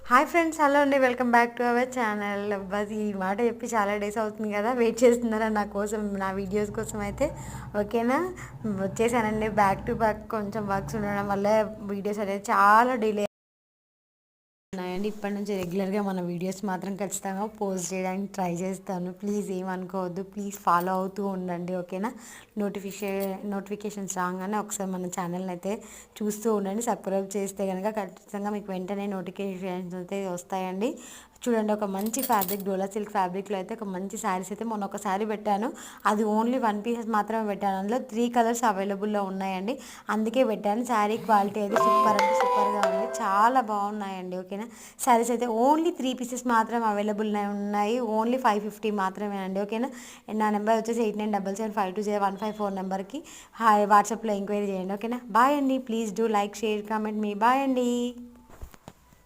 Hi friends, hello అండి, welcome back to our channel. Bus ఈ మాట చెప్పి చాలా డేస్ అవుతుంది కదా, వెయిట్ చేస్తున్నారా నా కోసం, నా వీడియోస్ కోసం అయితే. ఓకేనా, వచ్చేసానండి. బ్యాక్ టు బ్యాక్ కొంచెం వర్క్స్ ఉండడం వల్ల వీడియోస్ అనేది చాలా డిలే ఉన్నాయండి. ఇప్పటి నుంచి రెగ్యులర్గా మన వీడియోస్ మాత్రం ఖచ్చితంగా పోస్ట్ చేయడానికి ట్రై చేస్తాను. ప్లీజ్ ఏమనుకోవద్దు, ప్లీజ్ ఫాలో అవుతూ ఉండండి. ఓకేనా, నోటిఫికేషన్స్ రాగానే ఒకసారి మన ఛానల్ని అయితే చూస్తూ ఉండండి. సబ్స్క్రైబ్ చేస్తే కనుక ఖచ్చితంగా మీకు వెంటనే నోటిఫికేషన్స్ అయితే వస్తాయండి. చూడండి, ఒక మంచి ఫ్యాబ్రిక్, డోలా సిల్క్ ఫ్యాబ్రిక్లో అయితే ఒక మంచి శారీస్ అయితే మొన్న ఒక శారీ పెట్టాను. అది ఓన్లీ 1 పీసెస్ మాత్రమే పెట్టాను. అందులో 3 కలర్స్ అవైలబుల్లో ఉన్నాయండి, అందుకే పెట్టాను. శారీ క్వాలిటీ అయితే సూపర్ అంటే సూపర్గా ఉంది, చాలా బాగున్నాయండి. ఓకేనా, శారీస్ అయితే ఓన్లీ 3 పీసెస్ మాత్రం అవైలబుల్ ఉన్నాయి, ఓన్లీ 550 మాత్రమే అండి. ఓకేనా, నా నెంబర్ వచ్చేసి 8977520154 నెంబర్కి హాయ్ వాట్సాప్లో ఎంక్వైరీ చేయండి. ఓకేనా, బాయ్ అండి. Please do like, share, comment మీ. బాయ్ అండి.